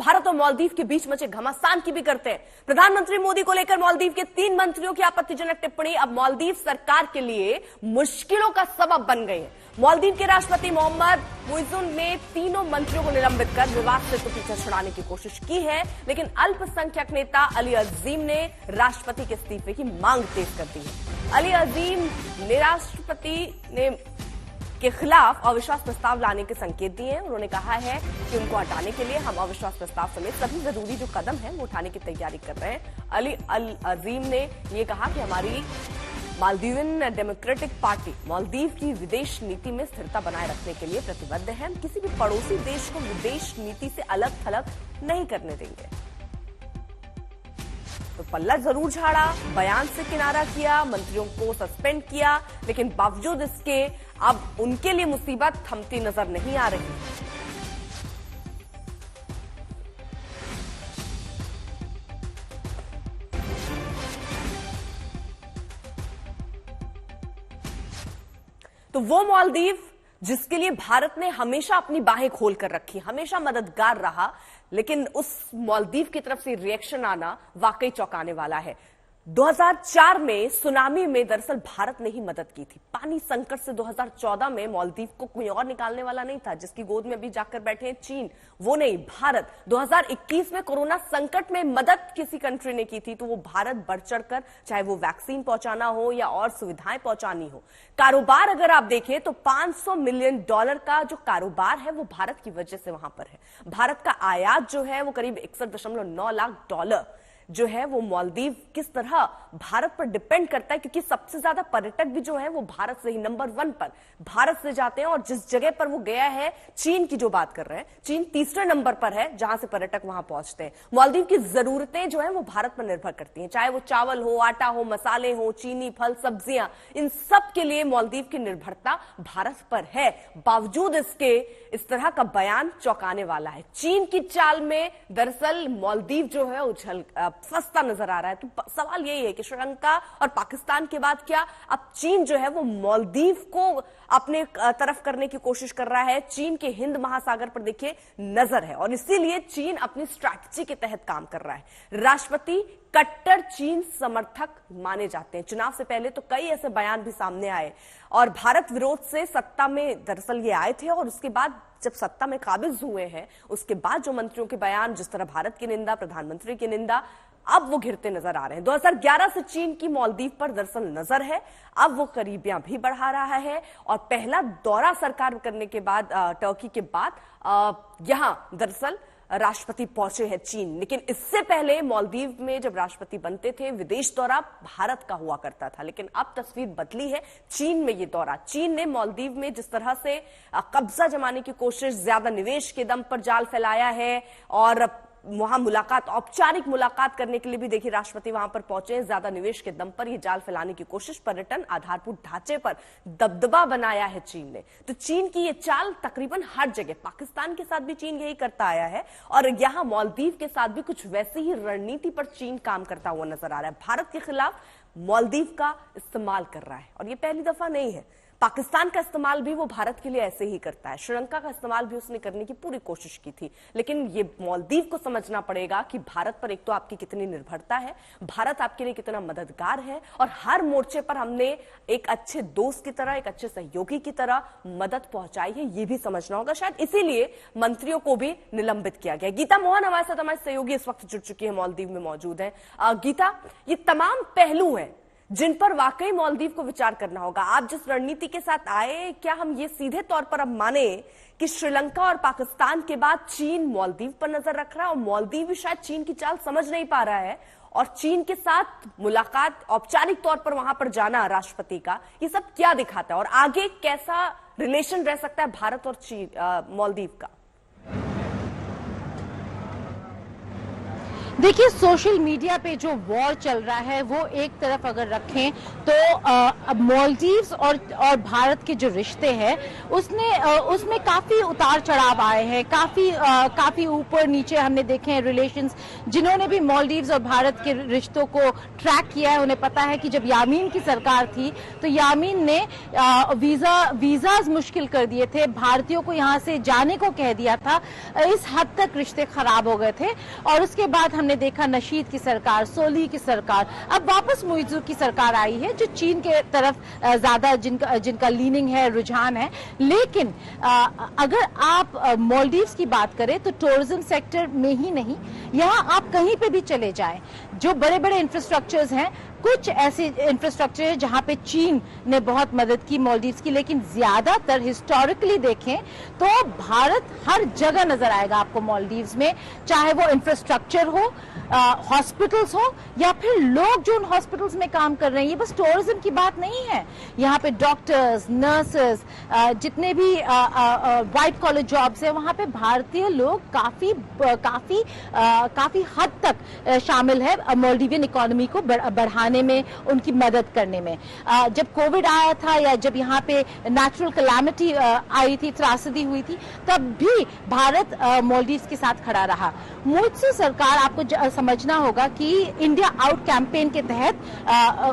भारत और मालदीव के बीच मचे घमासान की भी करते हैं। प्रधानमंत्री मोदी को लेकर मालदीव के 3 मंत्रियों की आपत्तिजनक टिप्पणी अब मालदीव सरकार के लिए मुश्किलों का सबब बन गई है। मालदीव के राष्ट्रपति मोहम्मद मुइज़ुन ने तीनों मंत्रियों को निलंबित कर विवाद से तो पीछे छुड़ाने की कोशिश की है, लेकिन अल्पसंख्यक नेता अली अजीम ने राष्ट्रपति के इस्तीफे की मांग तेज कर दी है। अली अजीम ने राष्ट्रपति ने के खिलाफ अविश्वास प्रस्ताव लाने के संकेत दिए हैं। उन्होंने कहा है कि उनको हटाने के लिए हम अविश्वास प्रस्ताव समेत सभी जरूरी जो कदम है वो उठाने की तैयारी कर रहे हैं। अली अल अजीम ने ये कहा कि हमारी मालदीवियन डेमोक्रेटिक पार्टी मालदीव की विदेश नीति में स्थिरता बनाए रखने के लिए प्रतिबद्ध है। हम किसी भी पड़ोसी देश को विदेश नीति से अलग थलग नहीं करने देंगे। तो पल्ला जरूर झाड़ा, बयान से किनारा किया, मंत्रियों को सस्पेंड किया, लेकिन बावजूद इसके अब उनके लिए मुसीबत थमती नजर नहीं आ रही। तो वो मालदीव जिसके लिए भारत ने हमेशा अपनी बाहें खोल कर रखी, हमेशा मददगार रहा, लेकिन उस मालदीव की तरफ से रिएक्शन आना वाकई चौंकाने वाला है। 2004 में सुनामी में दरअसल भारत ने ही मदद की थी। पानी संकट से 2014 में मालदीव को कोई और निकालने वाला नहीं था, जिसकी गोद में अभी जाकर बैठे हैं चीन, वो नहीं, भारत। 2021 में कोरोना संकट में मदद किसी कंट्री ने की थी तो वो भारत बढ़ चढ़कर, चाहे वो वैक्सीन पहुंचाना हो या और सुविधाएं पहुंचानी हो। कारोबार अगर आप देखें तो $500 मिलियन का जो कारोबार है वो भारत की वजह से वहां पर है। भारत का आयात जो है वो करीब $61.9 लाख जो है वो मालदीव किस तरह भारत पर डिपेंड करता है, क्योंकि सबसे ज्यादा पर्यटक भी जो है वो भारत से ही नंबर 1 पर भारत से जाते हैं। और जिस जगह पर वो गया है, चीन की जो बात कर रहे हैं, चीन तीसरे नंबर पर है जहां से पर्यटक वहां पहुंचते हैं। मालदीव की जरूरतें जो है वो भारत पर निर्भर करती हैं, चाहे वो चावल हो, आटा हो, मसाले हो, चीनी, फल, सब्जियां, इन सब के लिए मालदीव की निर्भरता भारत पर है। बावजूद इसके इस तरह का बयान चौंकाने वाला है। चीन की चाल में दरअसल मालदीव जो है उछल फंसता नजर आ रहा है। तो सवाल यही है कि श्रीलंका और पाकिस्तान के बाद क्या अब चीन जो है वो मालदीव को अपने तरफ करने की कोशिश कर रहा है। चीन के हिंद महासागर पर देखिए नजर है और इसीलिए चीन अपनी स्ट्रैटेजी के तहत काम कर रहा है। राष्ट्रपति कट्टर चीन समर्थक माने जाते हैं। चुनाव से पहले तो कई ऐसे बयान भी सामने आए और भारत विरोध से सत्ता में दरअसल ये आए थे, और उसके बाद जब सत्ता में काबिज हुए हैं उसके बाद जो मंत्रियों के बयान, जिस तरह भारत की निंदा, प्रधानमंत्री की निंदा, अब वो घिरते नजर आ रहे हैं। 2011 से चीन की मालदीव पर दरअसल नजर है, अब वो करीबियां भी बढ़ा रहा है। और पहला दौरा सरकार करने के बाद, टर्की के बाद यहां दरअसल राष्ट्रपति पहुंचे हैं चीन। लेकिन इससे पहले मालदीव में जब राष्ट्रपति बनते थे, विदेश दौरा भारत का हुआ करता था। लेकिन अब तस्वीर बदली है, चीन में ये दौरा, चीन ने मालदीव में जिस तरह से कब्जा जमाने की कोशिश, ज्यादा निवेश के दम पर जाल फैलाया है, और वहां मुलाकात, औपचारिक मुलाकात करने के लिए भी देखिए राष्ट्रपति वहां पर पहुंचे, ज्यादा निवेश के दम पर यह जाल फैलाने की कोशिश, पर्यटन आधारभूत ढांचे पर दबदबा बनाया है चीन ने। तो चीन की यह चाल तकरीबन हर जगह, पाकिस्तान के साथ भी चीन यही करता आया है और यहां मालदीव के साथ भी कुछ वैसी ही रणनीति पर चीन काम करता हुआ नजर आ रहा है। भारत के खिलाफ मालदीव का इस्तेमाल कर रहा है और यह पहली दफा नहीं है। पाकिस्तान का इस्तेमाल भी वो भारत के लिए ऐसे ही करता है। श्रीलंका का इस्तेमाल भी उसने करने की पूरी कोशिश की थी। लेकिन ये मालदीव को समझना पड़ेगा कि भारत पर एक तो आपकी कितनी निर्भरता है, भारत आपके लिए कितना मददगार है, और हर मोर्चे पर हमने एक अच्छे दोस्त की तरह, एक अच्छे सहयोगी की तरह मदद पहुंचाई है, ये भी समझना होगा। शायद इसीलिए मंत्रियों को भी निलंबित किया गया। गीता मोहन हमारे साथ, हमारे सहयोगी इस वक्त जुड़ चुकी है, मालदीव में मौजूद है। गीता, ये तमाम पहलू हैं जिन पर वाकई मालदीव को विचार करना होगा। आप जिस रणनीति के साथ आए, क्या हम ये सीधे तौर पर अब माने कि श्रीलंका और पाकिस्तान के बाद चीन मालदीव पर नजर रख रहा है और मालदीव भी शायद चीन की चाल समझ नहीं पा रहा है, और चीन के साथ मुलाकात, औपचारिक तौर पर वहां पर जाना राष्ट्रपति का, ये सब क्या दिखाता है और आगे कैसा रिलेशन रह सकता है भारत और चीन, मालदीव का? देखिए, सोशल मीडिया पे जो वॉर चल रहा है वो एक तरफ अगर रखें तो अब मालदीव्स और भारत के जो रिश्ते हैं उसमें काफी उतार चढ़ाव आए हैं, काफी ऊपर नीचे हमने देखे हैं रिलेशंस। जिन्होंने भी मालदीव्स और भारत के रिश्तों को ट्रैक किया है उन्हें पता है कि जब यामीन की सरकार थी तो यामीन ने वीजाज मुश्किल कर दिए थे, भारतीयों को यहां से जाने को कह दिया था। इस हद तक रिश्ते खराब हो गए थे। और उसके बाद हमने देखा नशीद की सरकार, सोली की सरकार, अब वापस मुइज्जू की सरकार आई है जो चीन के तरफ ज्यादा जिनका लीनिंग है, रुझान है। लेकिन अगर आप मालदीव्स की बात करें तो टूरिज्म सेक्टर में ही नहीं, यहां आप कहीं पे भी चले जाएं, जो बड़े बड़े इंफ्रास्ट्रक्चर्स हैं, कुछ ऐसे इंफ्रास्ट्रक्चर है जहां पे चीन ने बहुत मदद की मालदीव्स की, लेकिन ज्यादातर हिस्टोरिकली देखें तो भारत हर जगह नजर आएगा आपको मालदीव्स में, चाहे वो इंफ्रास्ट्रक्चर हो, हॉस्पिटल्स हो, या फिर लोग जो उन हॉस्पिटल्स में काम कर रहे हैं। ये बस टूरिज्म की बात नहीं है, यहाँ पे डॉक्टर्स, नर्सेस, जितने भी व्हाइट कॉलर जॉब्स है वहां पे भारतीय लोग काफी हद तक शामिल है मालदीवियन इकोनॉमी को बढ़ाने में, उनकी मदद करने में। जब कोविड आया था या जब यहाँ पे नेचुरल कैलामिटी आई थी, त्रासदी हुई थी, तब भी भारत मालदीव्स के साथ खड़ा रहा। मुइज्जू सरकार, आपको समझना होगा कि इंडिया आउट कैंपेन के तहत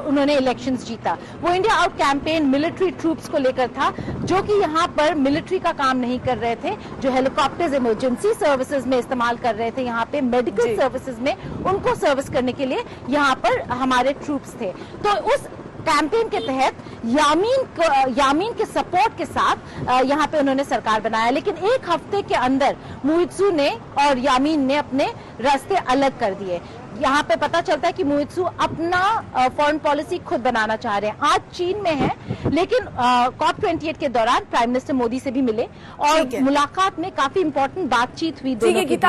उन्होंने इलेक्शंस जीता। वो India out campaign military troops को लेकर था जो कि यहाँ पर मिलिट्री का काम नहीं कर रहे थे, जो हेलीकॉप्टर्स इमरजेंसी सर्विसेज में इस्तेमाल कर रहे थे, यहाँ पे मेडिकल सर्विसेज में उनको सर्विस करने के लिए यहाँ पर हमारे ट्रूप्स थे। तो उस कैंपेन के तहत यामीन के सपोर्ट के साथ यहाँ पे उन्होंने सरकार बनाया। लेकिन एक हफ्ते के अंदर मुइज्जू ने और यामीन ने अपने रास्ते अलग कर दिए। यहाँ पे पता चलता है कि मुइज्जू अपना फॉरेन पॉलिसी खुद बनाना चाह रहे हैं। आज चीन में है, लेकिन COP28 के दौरान प्राइम मिनिस्टर मोदी से भी मिले और मुलाकात में काफी इंपॉर्टेंट बातचीत हुई दोनों के बीच।